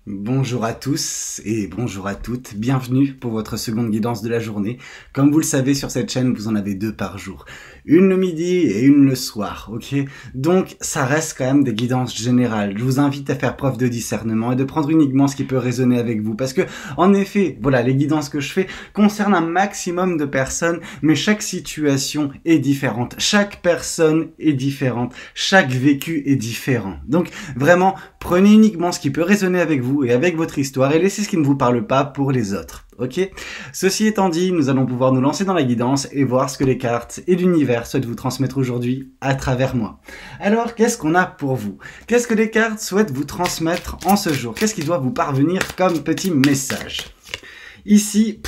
Bonjour à tous et bonjour à toutes, bienvenue pour votre seconde guidance de la journée. Comme vous le savez, sur cette chaîne, vous en avez 2 par jour. Une le midi et une le soir, ok? Donc, ça reste quand même des guidances générales. Je vous invite à faire preuve de discernement et de prendre uniquement ce qui peut résonner avec vous. Parce que, en effet, voilà, les guidances que je fais concernent un maximum de personnes, mais chaque situation est différente. Chaque personne est différente. Chaque vécu est différent. Donc, vraiment, prenez uniquement ce qui peut résonner avec vous et avec votre histoire et laissez ce qui ne vous parle pas pour les autres. Ok? Ceci étant dit, nous allons pouvoir nous lancer dans la guidance et voir ce que les cartes et l'univers souhaitent vous transmettre aujourd'hui à travers moi. Alors, qu'est-ce qu'on a pour vous? Qu'est-ce que les cartes souhaitent vous transmettre en ce jour? Qu'est-ce qui doit vous parvenir comme petit message? Ici,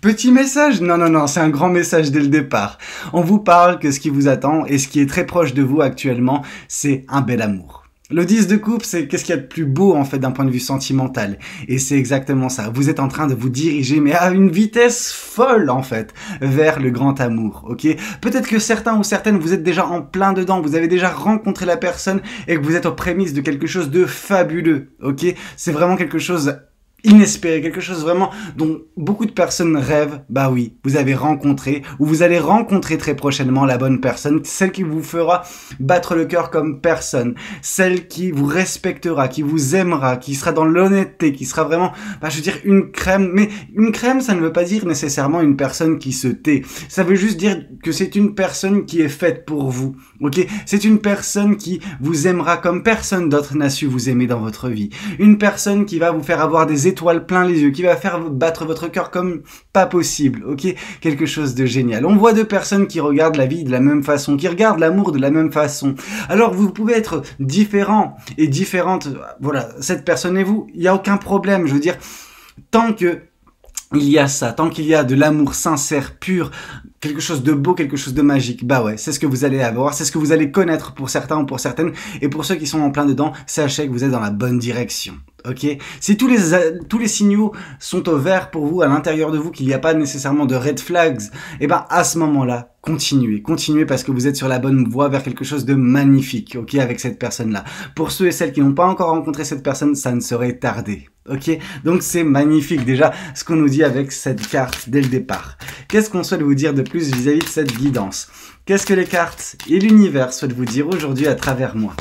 petit message? Non, c'est un grand message dès le départ. On vous parle que ce qui vous attend et ce qui est très proche de vous actuellement, c'est un bel amour. Le 10 de coupe, c'est qu'est-ce qu'il y a de plus beau en fait d'un point de vue sentimental. Et c'est exactement ça. Vous êtes en train de vous diriger, mais à une vitesse folle en fait, vers le grand amour, ok? Peut-être que certains ou certaines, vous êtes déjà en plein dedans, vous avez déjà rencontré la personne et que vous êtes aux prémices de quelque chose de fabuleux, ok? C'est vraiment quelque chose inespéré, quelque chose vraiment dont beaucoup de personnes rêvent. Bah oui, vous avez rencontré ou vous allez rencontrer très prochainement la bonne personne, celle qui vous fera battre le cœur comme personne, celle qui vous respectera, qui vous aimera, qui sera dans l'honnêteté, qui sera vraiment, je veux dire, une crème. Mais une crème, ça ne veut pas dire nécessairement une personne qui se tait. Ça veut juste dire que c'est une personne qui est faite pour vous, ok? C'est une personne qui vous aimera comme personne d'autre n'a su vous aimer dans votre vie. Une personne qui va vous faire avoir des étoiles plein les yeux, qui va faire battre votre cœur comme pas possible, ok? Quelque chose de génial. On voit 2 personnes qui regardent la vie de la même façon, qui regardent l'amour de la même façon. Alors vous pouvez être différents et différentes, voilà, cette personne et vous, il n'y a aucun problème, je veux dire, tant que il y a ça, tant qu'il y a de l'amour sincère, pur, quelque chose de beau, quelque chose de magique, bah ouais, c'est ce que vous allez avoir, c'est ce que vous allez connaître pour certains ou pour certaines, et pour ceux qui sont en plein dedans, sachez que vous êtes dans la bonne direction. Ok? Si tous les signaux sont au vert pour vous, à l'intérieur de vous, qu'il n'y a pas nécessairement de red flags, et ben à ce moment-là, continuez parce que vous êtes sur la bonne voie vers quelque chose de magnifique, ok, avec cette personne-là. Pour ceux et celles qui n'ont pas encore rencontré cette personne, ça ne serait tardé, ok? Donc c'est magnifique déjà ce qu'on nous dit avec cette carte dès le départ. Qu'est-ce qu'on souhaite vous dire de plus vis-à-vis de cette guidance? Qu'est-ce que les cartes et l'univers souhaitent vous dire aujourd'hui à travers moi?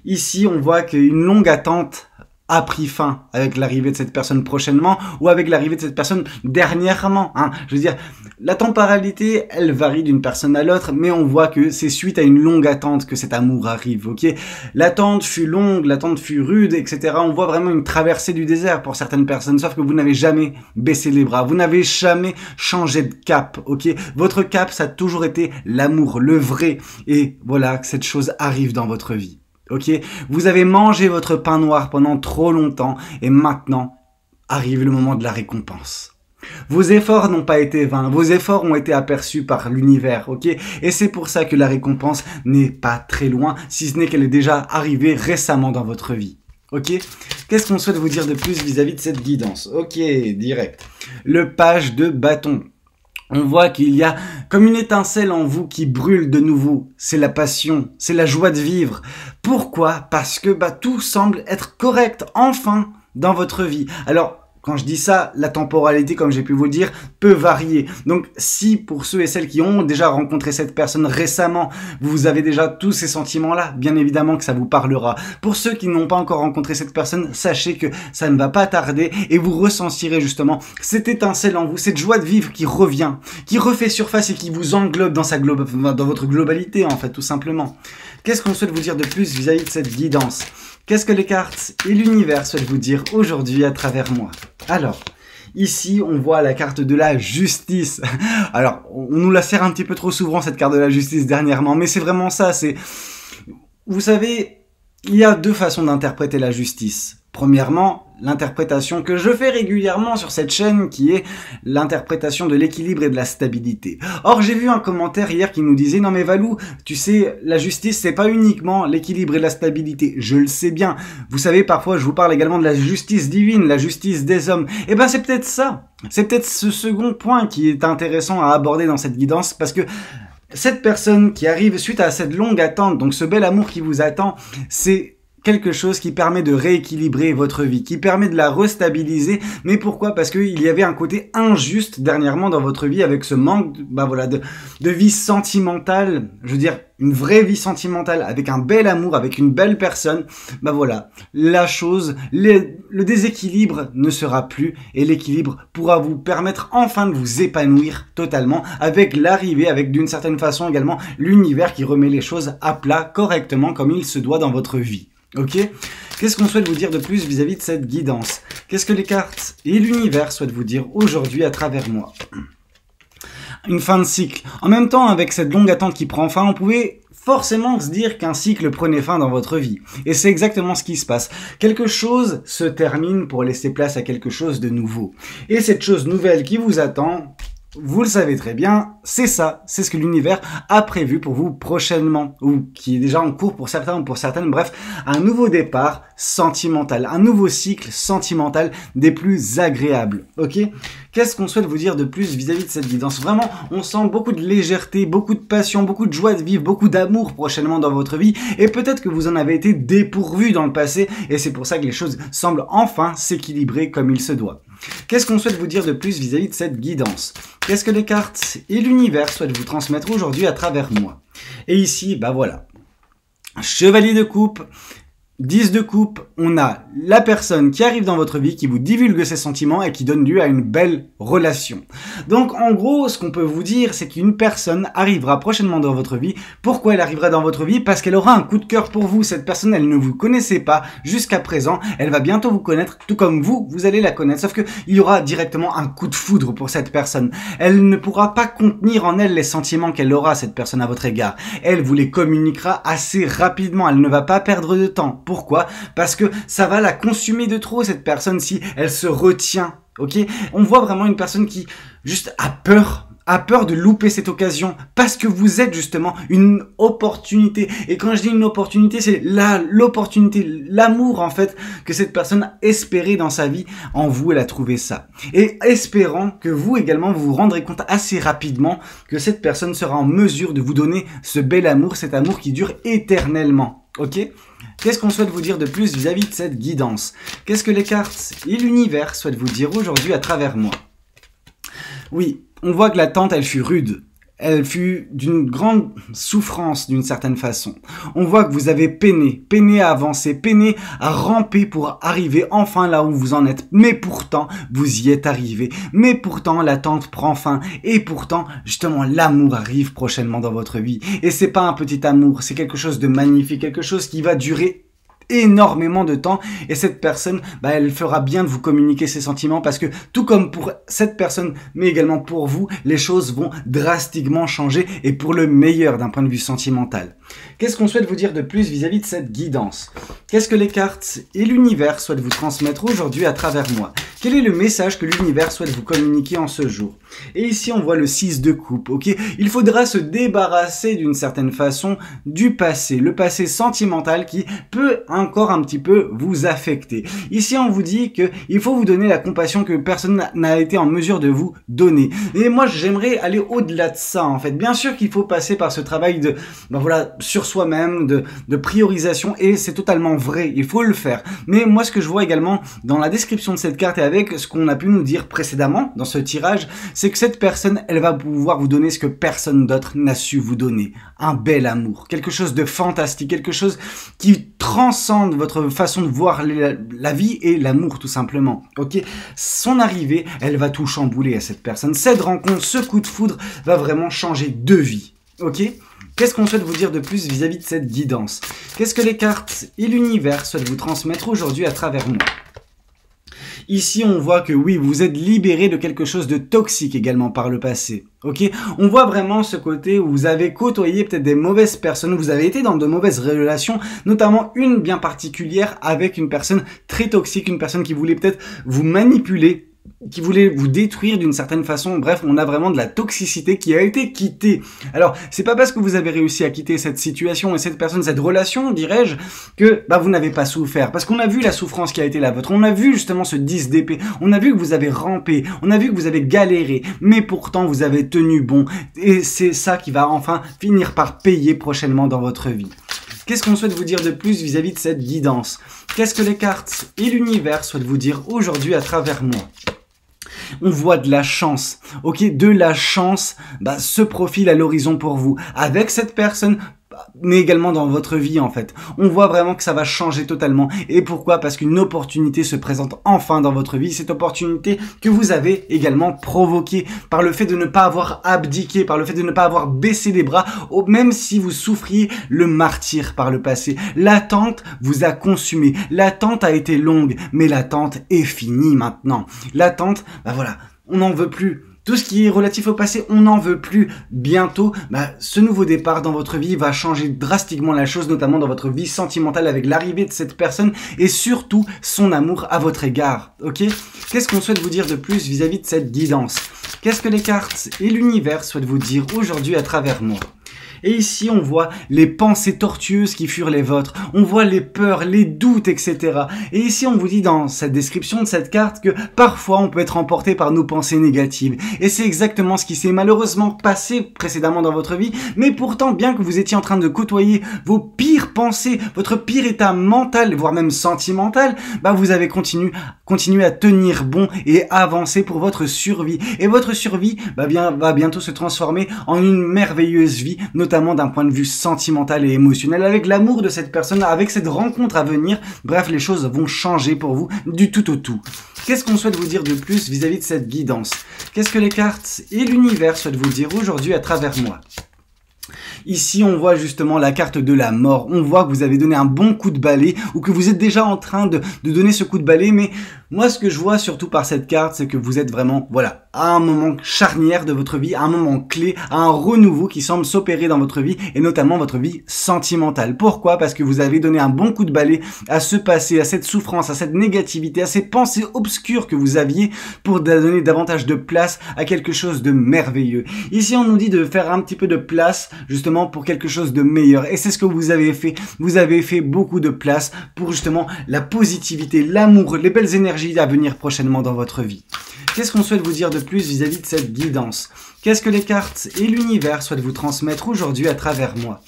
Ici, on voit qu'une longue attente a pris fin avec l'arrivée de cette personne prochainement ou avec l'arrivée de cette personne dernièrement. Hein. Je veux dire, la temporalité, elle varie d'une personne à l'autre, mais on voit que c'est suite à une longue attente que cet amour arrive, ok? L'attente fut longue, l'attente fut rude, etc. On voit vraiment une traversée du désert pour certaines personnes, sauf que vous n'avez jamais baissé les bras, vous n'avez jamais changé de cap, ok? Votre cap, ça a toujours été l'amour, le vrai, et voilà que cette chose arrive dans votre vie. Ok, vous avez mangé votre pain noir pendant trop longtemps et maintenant arrive le moment de la récompense. Vos efforts n'ont pas été vains, vos efforts ont été aperçus par l'univers, ok? Et c'est pour ça que la récompense n'est pas très loin, si ce n'est qu'elle est déjà arrivée récemment dans votre vie. Ok? Qu'est-ce qu'on souhaite vous dire de plus vis-à-vis de cette guidance? Ok, direct. Le page de bâton. On voit qu'il y a comme une étincelle en vous qui brûle de nouveau. C'est la passion, c'est la joie de vivre. Pourquoi? Parce que tout semble être correct, enfin, dans votre vie. Alors, quand je dis ça, la temporalité, comme j'ai pu vous le dire, peut varier. Donc, si pour ceux et celles qui ont déjà rencontré cette personne récemment, vous avez déjà tous ces sentiments-là, bien évidemment que ça vous parlera. Pour ceux qui n'ont pas encore rencontré cette personne, sachez que ça ne va pas tarder et vous ressentirez justement cette étincelle en vous, cette joie de vivre qui revient, qui refait surface et qui vous englobe dans votre globalité, en fait, tout simplement. Qu'est-ce qu'on souhaite vous dire de plus vis-à-vis de cette guidance? Qu'est-ce que les cartes et l'univers souhaitent vous dire aujourd'hui à travers moi? Alors, ici, on voit la carte de la justice. Alors, on nous la sert un petit peu trop souvent, cette carte de la justice, dernièrement, mais c'est vraiment ça, c'est... Vous savez, il y a 2 façons d'interpréter la justice. Premièrement, l'interprétation que je fais régulièrement sur cette chaîne, qui est l'interprétation de l'équilibre et de la stabilité. Or, j'ai vu un commentaire hier qui nous disait « Non mais Valou, tu sais, la justice, c'est pas uniquement l'équilibre et la stabilité. » Je le sais bien. Vous savez, parfois, je vous parle également de la justice divine, la justice des hommes. Eh ben, c'est peut-être ça. C'est peut-être ce second point qui est intéressant à aborder dans cette guidance, parce que cette personne qui arrive suite à cette longue attente, donc ce bel amour qui vous attend, c'est quelque chose qui permet de rééquilibrer votre vie, qui permet de la restabiliser. Mais pourquoi? Parce qu'il y avait un côté injuste dernièrement dans votre vie avec ce manque de vie sentimentale, je veux dire une vraie vie sentimentale, avec un bel amour, avec une belle personne. Voilà, la chose, le déséquilibre ne sera plus et l'équilibre pourra vous permettre enfin de vous épanouir totalement avec l'arrivée, avec d'une certaine façon également l'univers qui remet les choses à plat correctement comme il se doit dans votre vie. Ok? Qu'est-ce qu'on souhaite vous dire de plus vis-à-vis de cette guidance? Qu'est-ce que les cartes et l'univers souhaitent vous dire aujourd'hui à travers moi? Une fin de cycle. En même temps, avec cette longue attente qui prend fin, on pouvait forcément se dire qu'un cycle prenait fin dans votre vie. Et c'est exactement ce qui se passe. Quelque chose se termine pour laisser place à quelque chose de nouveau. Et cette chose nouvelle qui vous attend, vous le savez très bien, c'est ça, c'est ce que l'univers a prévu pour vous prochainement, ou qui est déjà en cours pour certains ou pour certaines, bref, un nouveau départ sentimental, un nouveau cycle sentimental des plus agréables, ok? Qu'est-ce qu'on souhaite vous dire de plus vis-à-vis de cette guidance? Vraiment, on sent beaucoup de légèreté, beaucoup de passion, beaucoup de joie de vivre, beaucoup d'amour prochainement dans votre vie, et peut-être que vous en avez été dépourvu dans le passé, et c'est pour ça que les choses semblent enfin s'équilibrer comme il se doit. Qu'est-ce qu'on souhaite vous dire de plus vis-à-vis de cette guidance? Qu'est-ce que les cartes et l'univers souhaitent vous transmettre aujourd'hui à travers moi? Et ici, voilà. Chevalier de coupe, 10 de coupe, on a la personne qui arrive dans votre vie, qui vous divulgue ses sentiments et qui donne lieu à une belle relation. Donc en gros, ce qu'on peut vous dire, c'est qu'une personne arrivera prochainement dans votre vie. Pourquoi elle arrivera dans votre vie? Parce qu'elle aura un coup de cœur pour vous. Cette personne, elle ne vous connaissait pas jusqu'à présent. Elle va bientôt vous connaître, tout comme vous allez la connaître. Sauf qu'il y aura directement un coup de foudre pour cette personne. Elle ne pourra pas contenir en elle les sentiments qu'elle aura, cette personne, à votre égard. Elle vous les communiquera assez rapidement. Elle ne va pas perdre de temps. Pourquoi? Parce que ça va la consumer de trop, cette personne, si elle se retient, ok? On voit vraiment une personne qui juste a peur de louper cette occasion, parce que vous êtes justement une opportunité. Et quand je dis une opportunité, c'est l'opportunité, l'amour en fait, que cette personne espérait dans sa vie. En vous, elle a trouvé ça. Et espérant que vous également, vous vous rendrez compte assez rapidement que cette personne sera en mesure de vous donner ce bel amour, cet amour qui dure éternellement. Ok? Qu'est-ce qu'on souhaite vous dire de plus vis-à-vis de cette guidance? Qu'est-ce que les cartes et l'univers souhaitent vous dire aujourd'hui à travers moi? Oui, on voit que l'attente, elle fut rude. Elle fut d'une grande souffrance d'une certaine façon. On voit que vous avez peiné à avancer, peiné à ramper pour arriver enfin là où vous en êtes. Mais pourtant, vous y êtes arrivé. Mais pourtant, l'attente prend fin. Et pourtant, justement, l'amour arrive prochainement dans votre vie. Et c'est pas un petit amour, c'est quelque chose de magnifique, quelque chose qui va durer énormément de temps, et cette personne, elle fera bien de vous communiquer ses sentiments, parce que tout comme pour cette personne, mais également pour vous, les choses vont drastiquement changer, et pour le meilleur d'un point de vue sentimental. Qu'est-ce qu'on souhaite vous dire de plus vis-à-vis de cette guidance? Qu'est-ce que les cartes et l'univers souhaitent vous transmettre aujourd'hui à travers moi? Quel est le message que l'univers souhaite vous communiquer en ce jour? Et ici, on voit le 6 de coupe, ok? Il faudra se débarrasser d'une certaine façon du passé, le passé sentimental qui peut encore un petit peu vous affecter. Ici, on vous dit que il faut vous donner la compassion que personne n'a été en mesure de vous donner. Et moi, j'aimerais aller au-delà de ça, en fait. Bien sûr qu'il faut passer par ce travail de, sur soi-même, de priorisation, et c'est totalement vrai, il faut le faire. Mais moi, ce que je vois également dans la description de cette carte et avec ce qu'on a pu nous dire précédemment dans ce tirage, c'est que cette personne, elle va pouvoir vous donner ce que personne d'autre n'a su vous donner. Un bel amour, quelque chose de fantastique, quelque chose qui transcende votre façon de voir la vie et l'amour tout simplement. Ok, son arrivée, elle va tout chambouler à cette personne. Cette rencontre, ce coup de foudre va vraiment changer de vie. Ok? Qu'est-ce qu'on souhaite vous dire de plus vis-à-vis de cette guidance? Qu'est-ce que les cartes et l'univers souhaitent vous transmettre aujourd'hui à travers moi? Ici, on voit que oui, vous êtes libéré de quelque chose de toxique également par le passé. Ok, on voit vraiment ce côté où vous avez côtoyé peut-être des mauvaises personnes, vous avez été dans de mauvaises relations, notamment une bien particulière avec une personne très toxique, une personne qui voulait peut-être vous manipuler, qui voulait vous détruire d'une certaine façon. Bref, on a vraiment de la toxicité qui a été quittée. Alors, c'est pas parce que vous avez réussi à quitter cette situation et cette personne, cette relation, dirais-je, que vous n'avez pas souffert. Parce qu'on a vu la souffrance qui a été la vôtre. On a vu justement ce 10 d'épée. On a vu que vous avez rampé. On a vu que vous avez galéré. Mais pourtant, vous avez tenu bon. Et c'est ça qui va enfin finir par payer prochainement dans votre vie. Qu'est-ce qu'on souhaite vous dire de plus vis-à-vis de cette guidance? Qu'est-ce que les cartes et l'univers souhaitent vous dire aujourd'hui à travers moi? On voit de la chance, ok, de la chance se profile à l'horizon pour vous, avec cette personne, mais également dans votre vie en fait. On voit vraiment que ça va changer totalement. Et pourquoi? Parce qu'une opportunité se présente enfin dans votre vie. Cette opportunité que vous avez également provoquée par le fait de ne pas avoir abdiqué, par le fait de ne pas avoir baissé les bras, même si vous souffriez le martyre par le passé. L'attente vous a consumé. L'attente a été longue, mais l'attente est finie maintenant. L'attente, voilà, on n'en veut plus. Tout ce qui est relatif au passé, on n'en veut plus. Bientôt, ce nouveau départ dans votre vie va changer drastiquement la chose, notamment dans votre vie sentimentale avec l'arrivée de cette personne et surtout son amour à votre égard. Ok? Qu'est-ce qu'on souhaite vous dire de plus vis-à-vis de cette guidance? Qu'est-ce que les cartes et l'univers souhaitent vous dire aujourd'hui à travers moi? Et ici, on voit les pensées tortueuses qui furent les vôtres. On voit les peurs, les doutes, etc. Et ici, on vous dit dans cette description de cette carte que parfois, on peut être emporté par nos pensées négatives. Et c'est exactement ce qui s'est malheureusement passé précédemment dans votre vie. Mais pourtant, bien que vous étiez en train de côtoyer vos pires pensées, votre pire état mental, voire même sentimental, vous avez continué à tenir bon et avancer pour votre survie. Et votre survie va bientôt se transformer en une merveilleuse vie, notamment d'un point de vue sentimental et émotionnel, avec l'amour de cette personne, avec cette rencontre à venir. Bref, les choses vont changer pour vous du tout au tout. Qu'est-ce qu'on souhaite vous dire de plus vis-à-vis de cette guidance? Qu'est-ce que les cartes et l'univers souhaitent vous dire aujourd'hui à travers moi? Ici, on voit justement la carte de la mort. On voit que vous avez donné un bon coup de balai ou que vous êtes déjà en train de donner ce coup de balai. Mais moi, ce que je vois surtout par cette carte, c'est que vous êtes vraiment, à un moment charnière de votre vie, à un moment clé, à un renouveau qui semble s'opérer dans votre vie et notamment votre vie sentimentale. Pourquoi? Parce que vous avez donné un bon coup de balai à ce passé, à cette souffrance, à cette négativité, à ces pensées obscures que vous aviez pour donner davantage de place à quelque chose de merveilleux. Ici, on nous dit de faire un petit peu de place justement pour quelque chose de meilleur. Et c'est ce que vous avez fait. Vous avez fait beaucoup de place pour justement la positivité, l'amour, les belles énergies à venir prochainement dans votre vie. Qu'est-ce qu'on souhaite vous dire de plus vis-à-vis de cette guidance? Qu'est-ce que les cartes et l'univers souhaitent vous transmettre aujourd'hui à travers moi?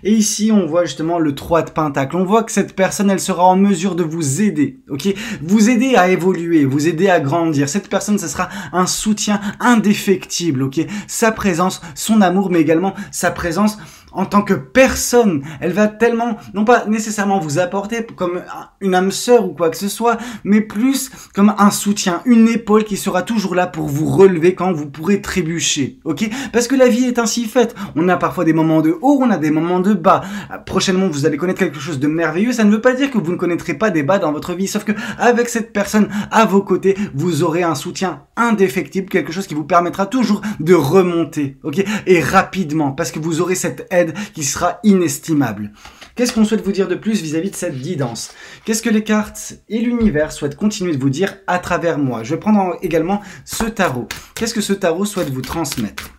Et ici, on voit justement le 3 de Pentacle. On voit que cette personne, elle sera en mesure de vous aider, ok? Vous aider à évoluer, vous aider à grandir. Cette personne, ce sera un soutien indéfectible, ok? Sa présence, son amour, mais également sa présence en tant que personne, elle va tellement, non pas nécessairement vous apporter comme une âme sœur ou quoi que ce soit, mais plus comme un soutien, une épaule qui sera toujours là pour vous relever quand vous pourrez trébucher, ok? Parce que la vie est ainsi faite. On a parfois des moments de haut, on a des moments de bas. Prochainement, vous allez connaître quelque chose de merveilleux. Ça ne veut pas dire que vous ne connaîtrez pas des bas dans votre vie, sauf que avec cette personne à vos côtés, vous aurez un soutien indéfectible, quelque chose qui vous permettra toujours de remonter, ok? Et rapidement, parce que vous aurez cette aide qui sera inestimable. Qu'est-ce qu'on souhaite vous dire de plus vis-à-vis de cette guidance? Qu'est-ce que les cartes et l'univers souhaitent continuer de vous dire à travers moi? Je vais prendre également ce tarot. Qu'est-ce que ce tarot souhaite vous transmettre?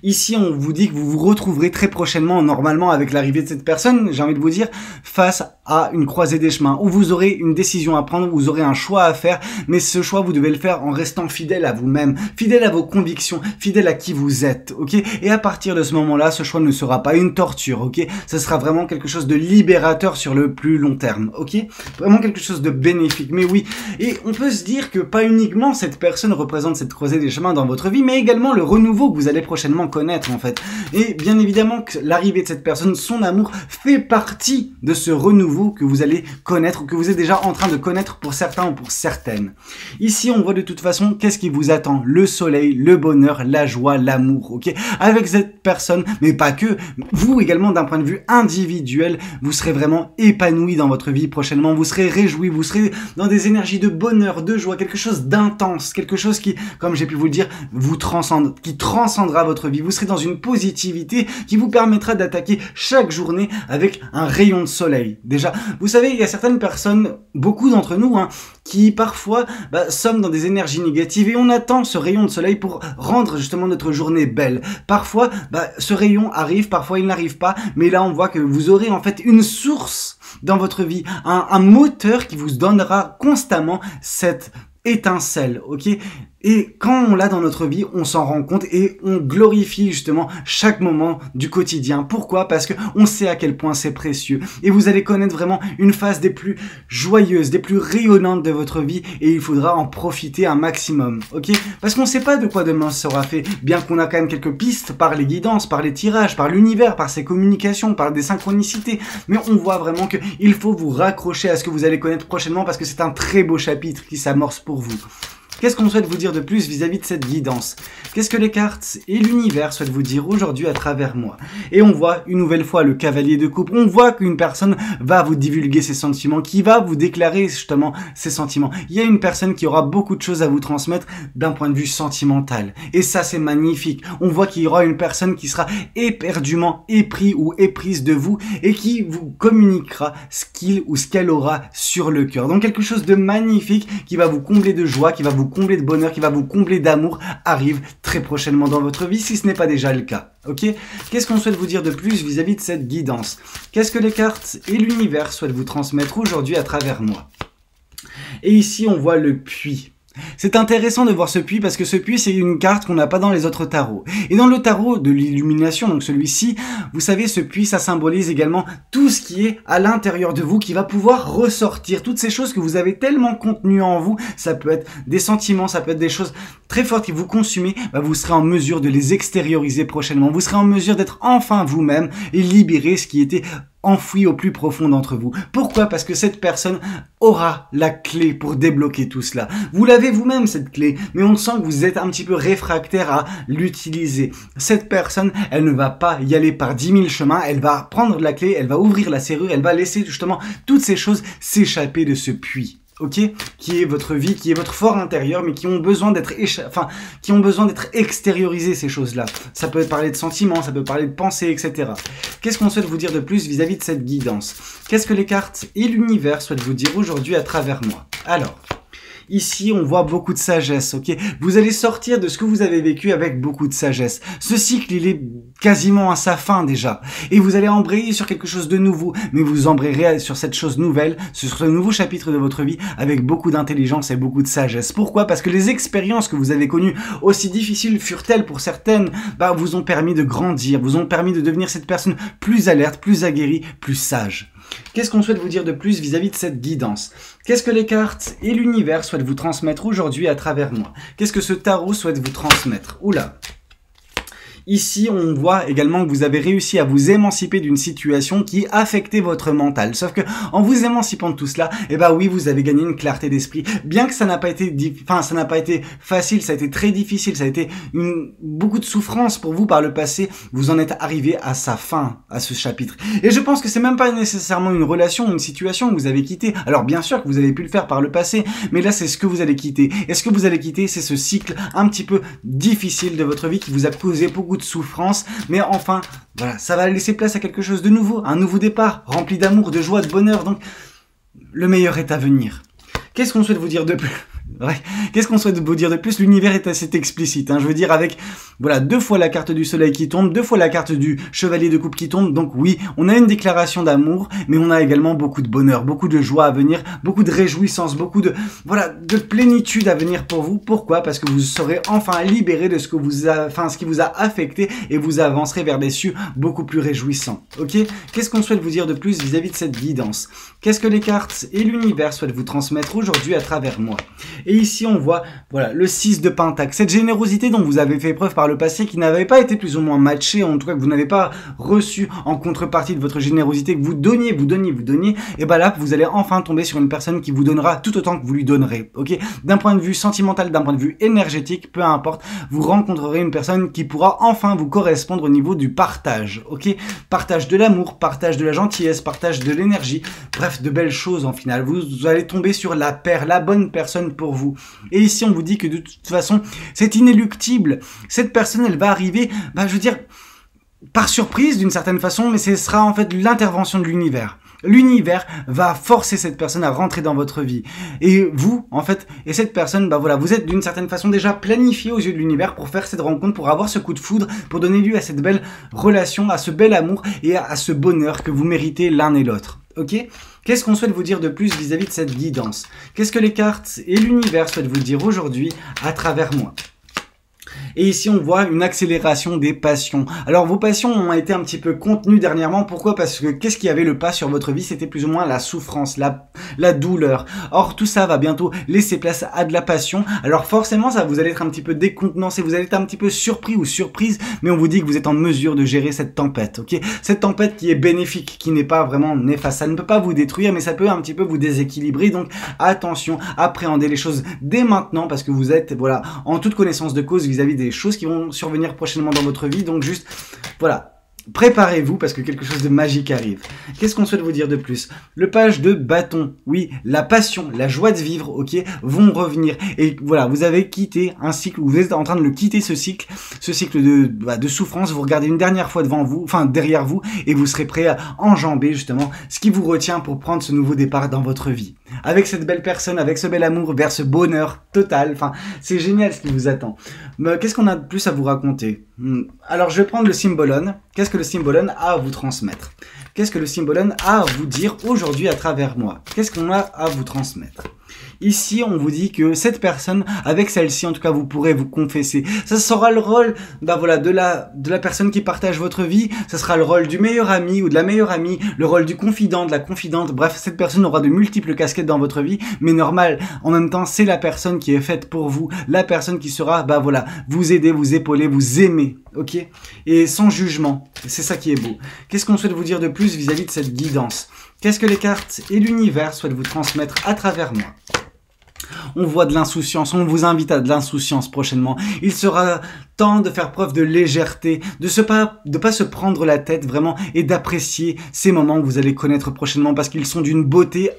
Ici, on vous dit que vous vous retrouverez très prochainement, normalement, avec l'arrivée de cette personne, j'ai envie de vous dire, face à une croisée des chemins, où vous aurez une décision à prendre, vous aurez un choix à faire, mais ce choix, vous devez le faire en restant fidèle à vous-même, fidèle à vos convictions, fidèle à qui vous êtes, ok? Et à partir de ce moment-là, ce choix ne sera pas une torture, ok? Ce sera vraiment quelque chose de libérateur sur le plus long terme, ok? Vraiment quelque chose de bénéfique, mais oui. Et on peut se dire que pas uniquement cette personne représente cette croisée des chemins dans votre vie, mais également le renouveau que vous allez prochainement connaître, en fait. Et bien évidemment que l'arrivée de cette personne, son amour, fait partie de ce renouveau que vous allez connaître, que vous êtes déjà en train de connaître pour certains ou pour certaines. Ici, on voit de toute façon qu'est-ce qui vous attend. Le soleil, le bonheur, la joie, l'amour, ok? Avec cette personne, mais pas que, vous également d'un point de vue individuel, vous serez vraiment épanoui dans votre vie prochainement, vous serez réjoui, vous serez dans des énergies de bonheur, de joie, quelque chose d'intense, quelque chose qui, comme j'ai pu vous le dire, vous transcende, qui transcendra votre vie. Vous serez dans une positivité qui vous permettra d'attaquer chaque journée avec un rayon de soleil. Déjà, vous savez, il y a certaines personnes, beaucoup d'entre nous, qui parfois sommes dans des énergies négatives et on attend ce rayon de soleil pour rendre justement notre journée belle. Parfois, ce rayon arrive, parfois il n'arrive pas, mais là on voit que vous aurez en fait une source dans votre vie, un moteur qui vous donnera constamment cette étincelle, ok? Et quand on l'a dans notre vie, on s'en rend compte et on glorifie justement chaque moment du quotidien. Pourquoi? Parce que on sait à quel point c'est précieux. Et vous allez connaître vraiment une phase des plus joyeuses, des plus rayonnantes de votre vie et il faudra en profiter un maximum. Ok? Parce qu'on ne sait pas de quoi demain sera fait, bien qu'on a quand même quelques pistes par les guidances, par les tirages, par l'univers, par ses communications, par des synchronicités. Mais on voit vraiment qu'il faut vous raccrocher à ce que vous allez connaître prochainement parce que c'est un très beau chapitre qui s'amorce pour vous. Qu'est-ce qu'on souhaite vous dire de plus vis-à-vis de cette guidance? Qu'est-ce que les cartes et l'univers souhaitent vous dire aujourd'hui à travers moi? Et on voit une nouvelle fois le cavalier de coupe. On voit qu'une personne va vous divulguer ses sentiments, qui va vous déclarer justement ses sentiments. Il y a une personne qui aura beaucoup de choses à vous transmettre d'un point de vue sentimental. Et ça, c'est magnifique. On voit qu'il y aura une personne qui sera éperdument épris ou éprise de vous et qui vous communiquera ce qu'il ou ce qu'elle aura sur le cœur. Donc quelque chose de magnifique qui va vous combler de joie, qui va vous combler de bonheur, qui va vous combler d'amour, arrive très prochainement dans votre vie, si ce n'est pas déjà le cas. Ok? Qu'est-ce qu'on souhaite vous dire de plus vis-à-vis de cette guidance? Qu'est-ce que les cartes et l'univers souhaitent vous transmettre aujourd'hui à travers moi? Et ici, on voit le puits. C'est intéressant de voir ce puits parce que ce puits, c'est une carte qu'on n'a pas dans les autres tarots. Et dans le tarot de l'illumination, donc celui-ci, vous savez, ce puits, ça symbolise également tout ce qui est à l'intérieur de vous qui va pouvoir ressortir. Toutes ces choses que vous avez tellement contenues en vous, ça peut être des sentiments, ça peut être des choses très fortes qui vous consumez, bah vous serez en mesure de les extérioriser prochainement. Vous serez en mesure d'être enfin vous-même et libérer ce qui était enfoui au plus profond d'entre vous. Pourquoi? Parce que cette personne aura la clé pour débloquer tout cela. Vous l'avez vous-même cette clé, mais on sent que vous êtes un petit peu réfractaire à l'utiliser. Cette personne, elle ne va pas y aller par 10 000 chemins, elle va prendre la clé, elle va ouvrir la serrure, elle va laisser justement toutes ces choses s'échapper de ce puits. Ok, qui est votre vie, qui est votre fort intérieur, mais qui ont besoin d'être extériorisées, ces choses-là. Ça peut parler de sentiments, ça peut parler de pensées, etc. Qu'est-ce qu'on souhaite vous dire de plus vis-à-vis de cette guidance? Qu'est-ce que les cartes et l'univers souhaitent vous dire aujourd'hui à travers moi? Alors, ici, on voit beaucoup de sagesse, ok? Vous allez sortir de ce que vous avez vécu avec beaucoup de sagesse. Ce cycle, il est quasiment à sa fin déjà. Et vous allez embrayer sur quelque chose de nouveau. Mais vous embrayerez sur cette chose nouvelle, sur ce nouveau chapitre de votre vie, avec beaucoup d'intelligence et beaucoup de sagesse. Pourquoi? Parce que les expériences que vous avez connues, aussi difficiles furent-elles pour certaines, bah, vous ont permis de grandir, vous ont permis de devenir cette personne plus alerte, plus aguerrie, plus sage. Qu'est-ce qu'on souhaite vous dire de plus vis-à-vis de cette guidance? Qu'est-ce que les cartes et l'univers souhaitent vous transmettre aujourd'hui à travers moi? Qu'est-ce que ce tarot souhaite vous transmettre? Oula! Ici, on voit également que vous avez réussi à vous émanciper d'une situation qui affectait votre mental. Sauf que, en vous émancipant de tout cela, eh ben oui, vous avez gagné une clarté d'esprit. Bien que ça n'a pas été, ça n'a pas été facile, ça a été très difficile, ça a été beaucoup de souffrance pour vous par le passé, vous en êtes arrivé à sa fin, à ce chapitre. Et je pense que c'est même pas nécessairement une relation, une situation que vous avez quitté. Alors bien sûr que vous avez pu le faire par le passé, mais là c'est ce que vous allez quitter. Et ce que vous allez quitter, c'est ce cycle un petit peu difficile de votre vie qui vous a causé beaucoup de souffrance, mais enfin, voilà, ça va laisser place à quelque chose de nouveau, un nouveau départ, rempli d'amour, de joie, de bonheur, donc le meilleur est à venir. Qu'est-ce qu'on souhaite vous dire de plus? Ouais. Qu'est-ce qu'on souhaite vous dire de plus? L'univers est assez explicite, hein. Je veux dire avec, voilà, 2 fois la carte du soleil qui tombe, 2 fois la carte du chevalier de coupe qui tombe, donc oui, on a une déclaration d'amour, mais on a également beaucoup de bonheur, beaucoup de joie à venir, beaucoup de réjouissance, beaucoup de, voilà, de plénitude à venir pour vous. Pourquoi? Parce que vous serez enfin libéré de ce qui vous a affecté et vous avancerez vers des cieux beaucoup plus réjouissants. Ok? Qu'est-ce qu'on souhaite vous dire de plus vis-à-vis de cette guidance? Qu'est-ce que les cartes et l'univers souhaitent vous transmettre aujourd'hui à travers moi? Et ici, on voit, voilà, le 6 de Pentacle. Cette générosité dont vous avez fait preuve par le passé, qui n'avait pas été plus ou moins matchée, en tout cas que vous n'avez pas reçu en contrepartie de votre générosité, que vous donniez, et ben là, vous allez enfin tomber sur une personne qui vous donnera tout autant que vous lui donnerez, ok? D'un point de vue sentimental, d'un point de vue énergétique, peu importe, vous rencontrerez une personne qui pourra enfin vous correspondre au niveau du partage, ok? Partage de l'amour, partage de la gentillesse, partage de l'énergie, bref, de belles choses en final. Vous allez tomber sur la paire, la bonne personne pour vous. Et ici, on vous dit que de toute façon, c'est inéluctible. Cette personne, elle va arriver, bah, je veux dire, par surprise d'une certaine façon, mais ce sera en fait l'intervention de l'univers. L'univers va forcer cette personne à rentrer dans votre vie. Et vous, en fait, et cette personne, bah voilà, vous êtes d'une certaine façon déjà planifié aux yeux de l'univers pour faire cette rencontre, pour avoir ce coup de foudre, pour donner lieu à cette belle relation, à ce bel amour et à ce bonheur que vous méritez l'un et l'autre. ok? Qu'est-ce qu'on souhaite vous dire de plus vis-à-vis de cette guidance? Qu'est-ce que les cartes et l'univers souhaitent vous dire aujourd'hui à travers moi? Et ici, on voit une accélération des passions. Alors, vos passions ont été un petit peu contenues dernièrement. Pourquoi? Parce que qu'est-ce qui avait le pas sur votre vie? C'était plus ou moins la souffrance, la douleur. Or, tout ça va bientôt laisser place à de la passion. Alors, forcément, ça vous allez être un petit peu décontenancé. Vous allez être un petit peu surpris ou surprise. Mais on vous dit que vous êtes en mesure de gérer cette tempête, ok? Cette tempête qui est bénéfique, qui n'est pas vraiment néfaste. Ça ne peut pas vous détruire, mais ça peut un petit peu vous déséquilibrer. Donc, attention, appréhendez les choses dès maintenant parce que vous êtes, voilà, en toute connaissance de cause vis-à-vis des choses qui vont survenir prochainement dans votre vie. Donc juste, voilà, préparez-vous parce que quelque chose de magique arrive. Qu'est-ce qu'on souhaite vous dire de plus? Le page de bâton, oui, la passion, la joie de vivre, ok, vont revenir. Et voilà, vous avez quitté un cycle, vous êtes en train de le quitter ce cycle de souffrance. Vous regardez une dernière fois devant vous, enfin derrière vous, et vous serez prêt à enjamber justement ce qui vous retient pour prendre ce nouveau départ dans votre vie. Avec cette belle personne, avec ce bel amour, vers ce bonheur total. Enfin, c'est génial ce qui vous attend. Mais qu'est-ce qu'on a de plus à vous raconter? Alors, je vais prendre le Symbolon. Qu'est-ce que le Symbolon a à vous transmettre? Qu'est-ce que le Symbolon a à vous dire aujourd'hui à travers moi? Qu'est-ce qu'on a à vous transmettre? Ici, on vous dit que cette personne, avec celle-ci, en tout cas, vous pourrez vous confesser. Ça sera le rôle, voilà, de la personne qui partage votre vie. Ça sera le rôle du meilleur ami ou de la meilleure amie, le rôle du confident, de la confidente. Bref, cette personne aura de multiples casquettes dans votre vie, mais normal. En même temps, c'est la personne qui est faite pour vous, la personne qui sera, voilà, vous aider, vous épauler, vous aimer, ok? Et sans jugement. C'est ça qui est beau. Qu'est-ce qu'on souhaite vous dire de plus vis-à-vis de cette guidance? Qu'est-ce que les cartes et l'univers souhaitent vous transmettre à travers moi? On voit de l'insouciance, on vous invite à de l'insouciance prochainement. Il sera temps de faire preuve de légèreté, de pas se prendre la tête vraiment et d'apprécier ces moments que vous allez connaître prochainement parce qu'ils sont d'une beauté,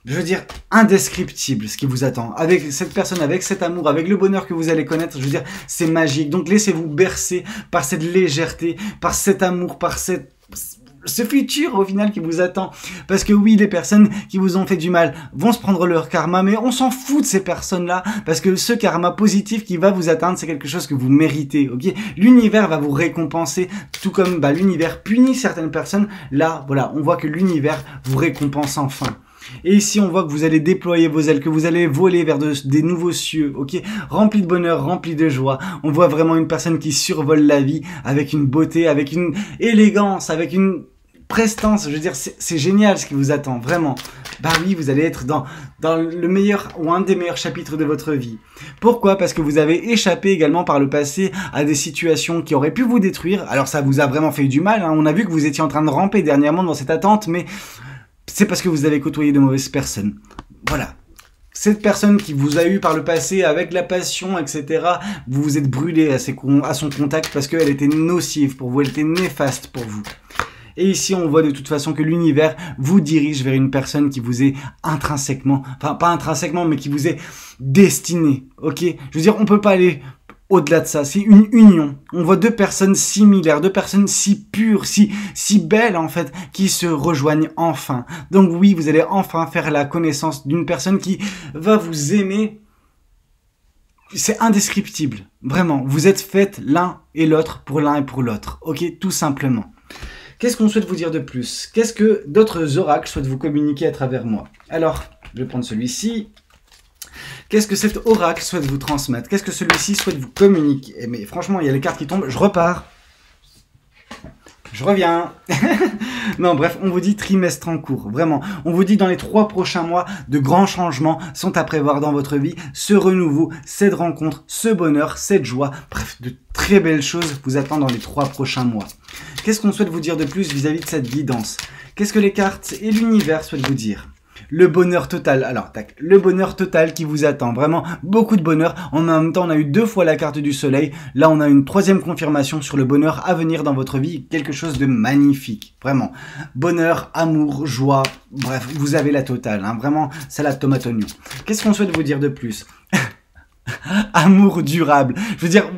je veux dire, indescriptible ce qui vous attend. Avec cette personne, avec cet amour, avec le bonheur que vous allez connaître, je veux dire, c'est magique. Donc laissez-vous bercer par cette légèreté, par cet amour, par ce futur au final qui vous attend. Parce que oui, les personnes qui vous ont fait du mal vont se prendre leur karma, mais on s'en fout de ces personnes-là, parce que ce karma positif qui va vous atteindre, c'est quelque chose que vous méritez, ok? L'univers va vous récompenser, tout comme l'univers punit certaines personnes. Là, voilà, on voit que l'univers vous récompense enfin. Et ici, on voit que vous allez déployer vos ailes, que vous allez voler vers des nouveaux cieux, ok? Rempli de bonheur, rempli de joie. On voit vraiment une personne qui survole la vie avec une beauté, avec une élégance, avec une prestance. Je veux dire, c'est génial ce qui vous attend, vraiment. Bah oui, vous allez être dans le meilleur ou un des meilleurs chapitres de votre vie. Pourquoi? Parce que vous avez échappé également par le passé à des situations qui auraient pu vous détruire. Alors ça vous a vraiment fait du mal, hein. On a vu que vous étiez en train de ramper dernièrement dans cette attente, mais c'est parce que vous avez côtoyé de mauvaises personnes. Voilà. Cette personne qui vous a eu par le passé avec la passion, etc., vous vous êtes brûlé à son contact parce qu'elle était nocive pour vous, elle était néfaste pour vous. Et ici, on voit de toute façon que l'univers vous dirige vers une personne qui vous est intrinsèquement, enfin pas intrinsèquement, mais qui vous est destinée, ok? Je veux dire, on peut pas aller au-delà de ça, c'est une union. On voit deux personnes similaires, deux personnes si pures, si belles en fait, qui se rejoignent enfin. Donc oui, vous allez enfin faire la connaissance d'une personne qui va vous aimer. C'est indescriptible, vraiment. Vous êtes faites l'un et l'autre pour l'un et pour l'autre, ok? Tout simplement. Qu'est-ce qu'on souhaite vous dire de plus? Qu'est-ce que d'autres oracles souhaitent vous communiquer à travers moi? Alors, je vais prendre celui-ci. Qu'est-ce que cet oracle souhaite vous transmettre? Qu'est-ce que celui-ci souhaite vous communiquer? Mais franchement, il y a les cartes qui tombent. Je repars. Je reviens. Non, bref, on vous dit trimestre en cours. Vraiment. On vous dit dans les 3 prochains mois, de grands changements sont à prévoir dans votre vie. Ce renouveau, cette rencontre, ce bonheur, cette joie. Bref, de très belles choses vous attendent dans les 3 prochains mois. Qu'est-ce qu'on souhaite vous dire de plus vis-à-vis de cette guidance? Qu'est-ce que les cartes et l'univers souhaitent vous dire? Le bonheur total. Alors, tac, le bonheur total qui vous attend. Vraiment, beaucoup de bonheur. En même temps, on a eu 2 fois la carte du soleil. Là, on a une 3e confirmation sur le bonheur à venir dans votre vie. Quelque chose de magnifique. Vraiment. Bonheur, amour, joie. Bref, vous avez la totale. Hein. Vraiment, salade tomate oignon. Qu'est-ce qu'on souhaite vous dire de plus? Amour durable. Je veux dire,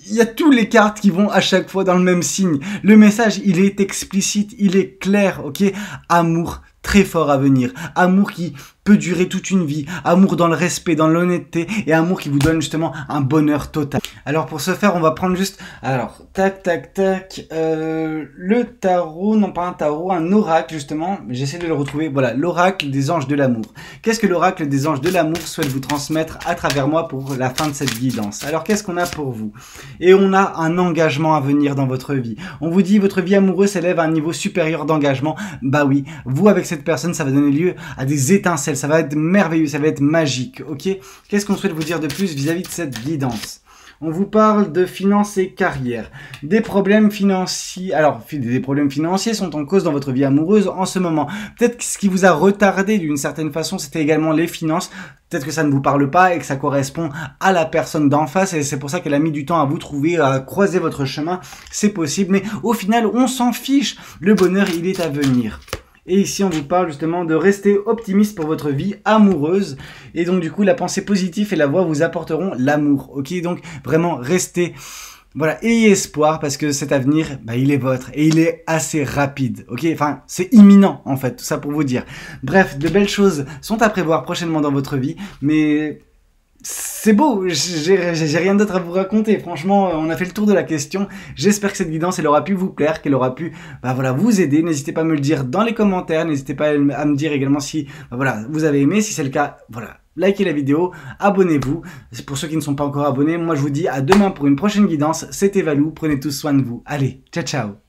il y a tous les cartes qui vont à chaque fois dans le même signe. Le message, il est explicite, il est clair, ok? Amour très fort à venir. Amour qui peut durer toute une vie. Amour dans le respect, dans l'honnêteté et amour qui vous donne justement un bonheur total. Alors pour ce faire, on va prendre juste, alors tac tac tac, le tarot, non pas un tarot, un oracle justement, j'essaie de le retrouver, voilà, l'oracle des anges de l'amour. Qu'est-ce que l'oracle des anges de l'amour souhaite vous transmettre à travers moi pour la fin de cette guidance? Alors qu'est-ce qu'on a pour vous? Et on a un engagement à venir dans votre vie. On vous dit votre vie amoureuse s'élève à un niveau supérieur d'engagement. Bah oui, vous avec cette personne, ça va donner lieu à des étincelles, ça va être merveilleux, ça va être magique, ok? Qu'est-ce qu'on souhaite vous dire de plus vis-à-vis de cette guidance? On vous parle de finances et carrière. Des problèmes financiers. Alors, des problèmes financiers sont en cause dans votre vie amoureuse en ce moment. Peut-être que ce qui vous a retardé d'une certaine façon, c'était également les finances. Peut-être que ça ne vous parle pas et que ça correspond à la personne d'en face et c'est pour ça qu'elle a mis du temps à vous trouver, à croiser votre chemin. C'est possible, mais au final, on s'en fiche. Le bonheur, il est à venir. Et ici, on vous parle justement de rester optimiste pour votre vie amoureuse. Et donc, du coup, la pensée positive et la voix vous apporteront l'amour. Ok, donc vraiment, restez, voilà, ayez espoir parce que cet avenir, bah, il est votre et il est assez rapide. Ok, enfin, c'est imminent en fait, tout ça pour vous dire. Bref, de belles choses sont à prévoir prochainement dans votre vie, mais c'est beau, j'ai rien d'autre à vous raconter. Franchement, on a fait le tour de la question. J'espère que cette guidance, elle aura pu vous plaire, qu'elle aura pu, bah voilà, vous aider. N'hésitez pas à me le dire dans les commentaires. N'hésitez pas à me dire également si, bah voilà, vous avez aimé. Si c'est le cas, voilà, likez la vidéo, abonnez-vous. Pour ceux qui ne sont pas encore abonnés, moi je vous dis à demain pour une prochaine guidance. C'était Valou, prenez tous soin de vous. Allez, ciao ciao.